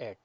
8।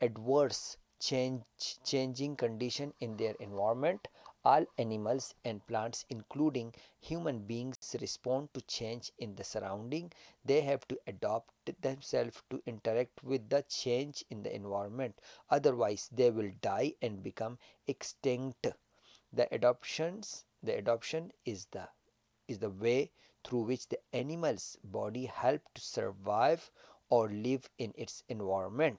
adverse changing condition in their environment. All animals and plants including human beings respond to change in the surrounding. They have to adapt themselves to interact with the change in the environment, otherwise they will die and become extinct. The adoption is the way through which the animal's body help to survive or live in its environment.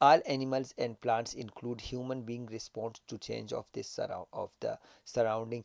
All animals and plants include human being response to change of the surrounding.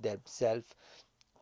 themselves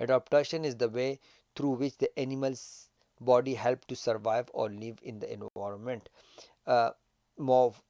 Adaptation is the way through which the animal's body help to survive or live in the environment.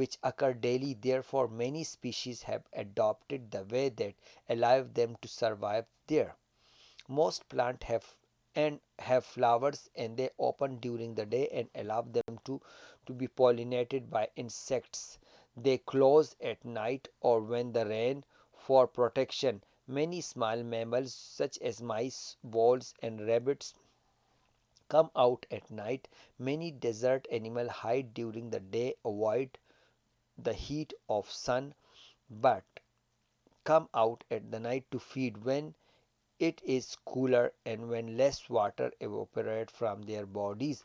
which occur daily. Therefore, many species have adopted the way that allow them to survive there. Most plants have flowers, and they open during the day and allow them to be pollinated by insects. They close at night or when the rain for protection. Many small mammals such as mice, voles and rabbits come out at night. Many desert animals hide during the day, avoid the heat of sun, but come out at the night to feed when it is cooler and when less water evaporate from their bodies.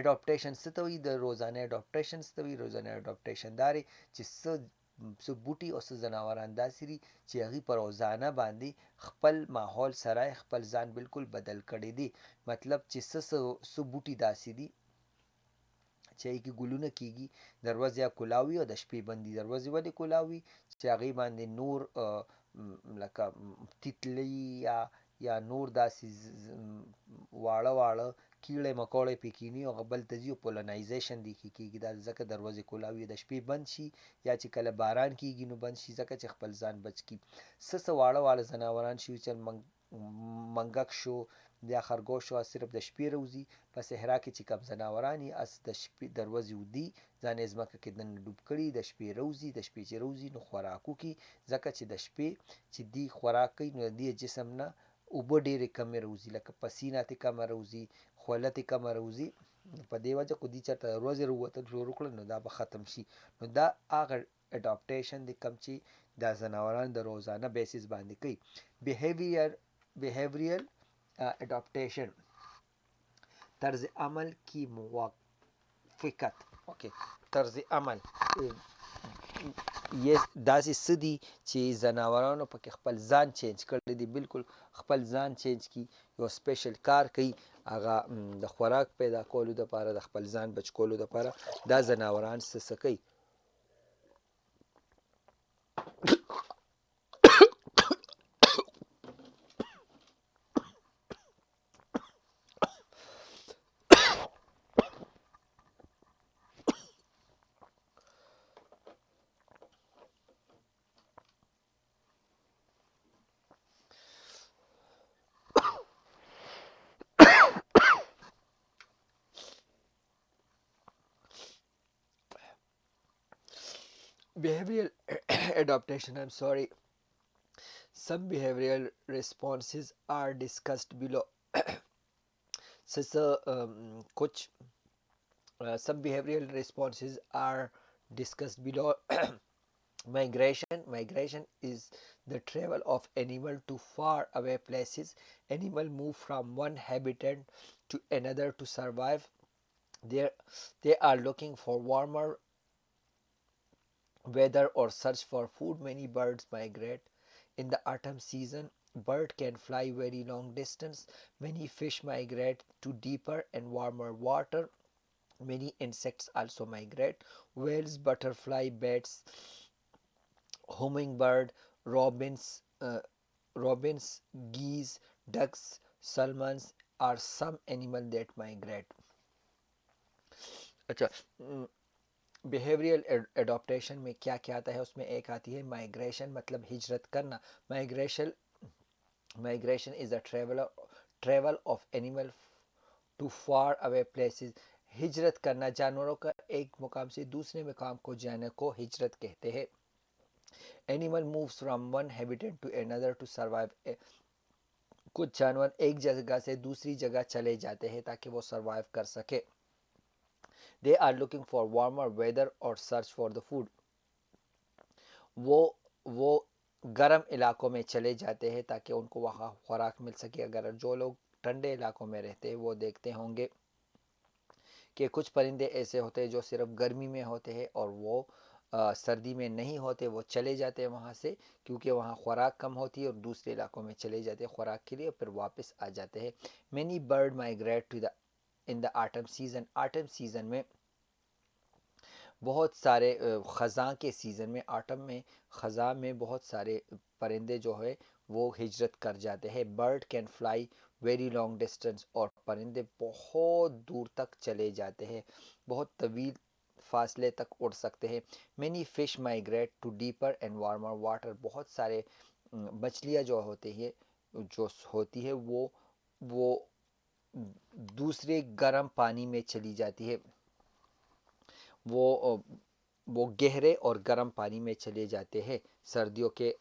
Adaptation ستوي د روزانه adaptation داري چې څه بوټي او څه ځناوران داسې دي چې هغې په روزانه باندې خپل ماحول سره خپل ځان بالکل بدل کړی دي. مطلب چې څه بوټي داسې دي چې هغې کې ګلونه کیږي، دروازې یا کلاوي او د شپې بندي. دروازې ولې کلاوي؟ چې هغې باندې نور لکه تیتلی یا نور داسې واړه کیړې مکوړې پې کیني او بل ته ځي او پولنایزیشن دې کې کېږي. دا ځکه دروازې کلاوي د شپې بند شي یا چې کله باران کېږي نو بند شي، ځکه چې خپل ځان بچ کړي. څه واړه ځناوران شي چې منګک شو یا خرګوش شو، صرف د شپې روځي. په صحرا کې چې کوم ځناوران یې اس د شپې دروازې ودي، ځان یې ځمکه کې دننه ډوب کړي، د شپې روځي. د شپې چې روځي نو خوراک وکړي، ځکه چې د شپې چې دی خوراک کوي نو د دې جسم نه اوبه ډېرې کمې روځي، لکه پسینه ترې کمه روځي، خوله ترې کمه روځي. په دې وجه خو دې چېرته د ورځې راووتل شروع کړل نو دا به ختم شي. نو دا هغه اډاپټیشن دی کوم چې دا ځناوران د روزانه بیسس باندې کوي. بیهیویرل اډاپټیشن، طرز عمل کی موافقت. اوکے، طرز عمل یہ داسې څه دي چې ځناورانو پکې خپل ځان چینج کړی دی، بالکل خپل ځان چینج کی، یو سپیشل کار کوي هغه د خوراک پیدا کولو دپاره، د خپل ځان بچ کولو دپاره دا ځناوران څه کوي. Behavioral adaptation, I'm sorry. Some behavioral responses are discussed below. کچھ some behavioral responses are discussed below. Migration is the travel of animal to far away places. Animal move from one habitat to another to survive. They are looking for warmer weather or search for food. Many birds migrate in the autumn season. Bird can fly very long distance. Many fish migrate to deeper and warmer water. Many insects also migrate. Whales, butterfly, bats, hummingbird, robins, geese, ducks, salmons are some animals that migrate. اچھا behaviour adaptation میں کیا کیا آتا ہے؟ اس میں ایک آتی ہے مائگریشن، مطلب ہجرت کرنا. Migration is a travel of animal to far away places. ہجرت کرنا، جانوروں کا ایک مقام سے دوسرے مقام کو جانے کو ہجرت کہتے ہیں. Animal moves from one habitat to another to survive. کچھ جانور ایک جگہ سے دوسری جگہ چلے جاتے ہیں تاکہ وہ سروائیو کر سکے. They are looking for warmer weather or search for the food. وہ گرم علاقوں میں چلے جاتے ہیں تاکہ ان کو وہاں خوراک مل سکے. اگر جو لوگ ٹھنڈے علاقوں میں رہتے ہیں وہ دیکھتے ہوں گے کہ کچھ پرندے ایسے ہوتے ہیں جو صرف گرمی میں ہوتے ہیں اور وہ سردی میں نہیں ہوتے. وہ چلے جاتے ہیں وہاں سے کیونکہ وہاں خوراک کم ہوتی ہے، اور دوسرے علاقوں میں چلے جاتے ہیں خوراک کے لیے اور پھر واپس آ جاتے ہیں. Many bird migrate to the in the autumn season. autumn season میں بہت سارے خزاں کے سیزن میں، آٹم میں خزاں میں بہت سارے پرندے جو ہے وہ ہجرت کر جاتے ہیں. Bird can fly very long distance. اور پرندے بہت دور تک چلے جاتے ہیں، بہت طویل فاصلے تک اڑ سکتے ہیں. Many fish migrate to deeper and warmer water. بہت سارے مچھلیاں جو ہوتی ہے وہ دوسرے گرم پانی میں چلی جاتی ہے. وہ گہرے اور گرم پانی میں چلے جاتے ہیں سردیوں کے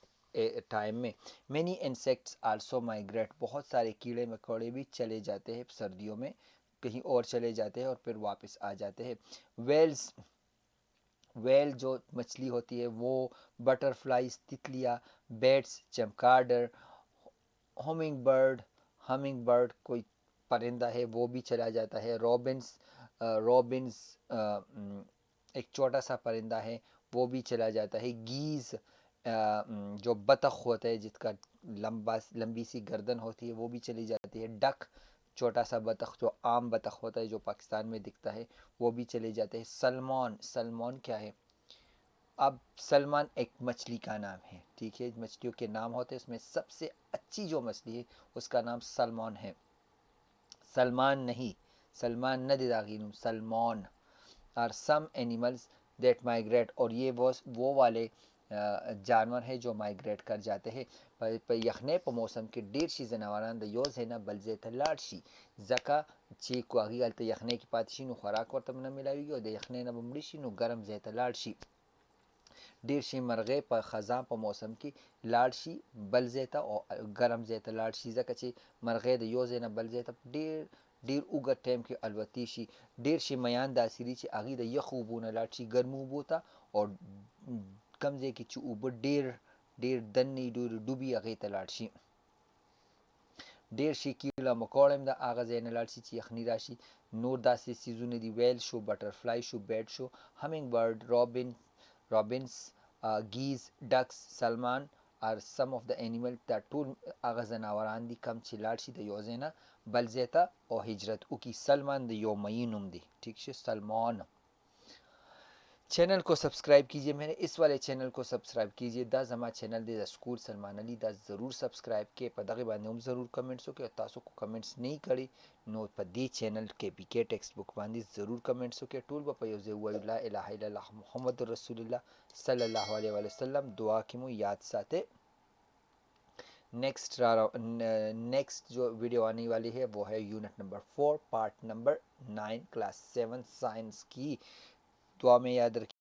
ٹائم میں. Many insects also migrate. بہت سارے کیڑے مکوڑے بھی چلے جاتے ہیں سردیوں میں، کہیں اور چلے جاتے ہیں اور پھر واپس آ جاتے ہیں. ویل جو مچھلی ہوتی ہے وہ، بٹر فلائز تتلیاں، بیٹس چمگادڑ، ہمنگ برڈ کوئی پرندہ ہے وہ بھی چلا جاتا ہے. رابنز ایک چھوٹا سا پرندہ ہے وہ بھی چلا جاتا ہے. گیز جو بطخ ہوتا ہے جس کا لمبی سی گردن ہوتی ہے وہ بھی چلی جاتی ہے. ڈک چھوٹا سا بطخ جو عام بطخ ہوتا ہے جو پاکستان میں دکھتا ہے وہ بھی چلے جاتے ہیں. سلمان کیا ہے؟ اب سلمان ایک مچھلی کا نام ہے، ٹھیک ہے، مچھلیوں کے نام ہوتے ہیں، اس میں سب سے اچھی جو مچھلی ہے اس کا نام سلمان ہے. سلمان نہیں، سلمان نہ داغینو، Salman. are some animals that migrate. اور یہ وہ والے جانور ہیں جو مائگریٹ کر جاتے ہیں. یخنے پا موسم کے ډیر شي ځناوران د یو ځای نه بل ځای ته لاړ شي، ځکه چې کو هغې هلته یخنۍ کې پاتې شي نو خوراک ورته نه میلاویږي او د یخنۍ نه به مړه شي نو ګرم ځای ته لاړ شي. ډیر شي مرغۍ په خزان په موسم کې لاړ شي بل ځای ته او ګرم ځای ته لاړ شي، ځکه چې مرغۍ د یو ځای نه بل ځای ته ډیر اوږد ټایم کې الوتی شي. ډیر شي میان داسې دي چې هغې د یخو اوبو نه لاړ شي ګرمو اوبو ته، او کم ځای کې چې اوبه ډیر دننه ډیر ډوبي هغې ته لاړ شي. ډیر شي کیړه مکوړه هم د هغه ځای نه لاړ شي چې یخني راشي. نور داسې څیزونه دي، well show, بټرفلای show, بیټ show, همینګ برډ، robin, robins, geese, ducks, salmon are some of the animals that ټول هغه ځناوران دي کم چې لاړ شي د یو ځای نه بل ځای ته او هجرت وکړي. سلمان د یو مئی نوم دی، ٹھیک ہے، سلمان. چینل کو سبسکرائب کیجئے، میں نے اس والے چینل کو سبسکرائب کیجئے، دا زما چینل دی د سکول سلمان علی، دا ضرور سبسکرائب کې په دغه باندې هم ضرور کمنټس وکړئ، او تاسو کو کمنټس نه کړي نو په دې چینل کې پی کې ټیکسټ بک باندې ضرور کمنټس وکړئ. ټول به په یو ځای ووایو لا اله الا الله محمد رسول الله صلی الله علیه وسلم. دعا کې مو یاد ساتیں. نیکسٹ جو ویڈیو آنے والی ہے وہ ہے unit number 4 part number 9 class 7 science کی. دعا میں یاد رکھیں.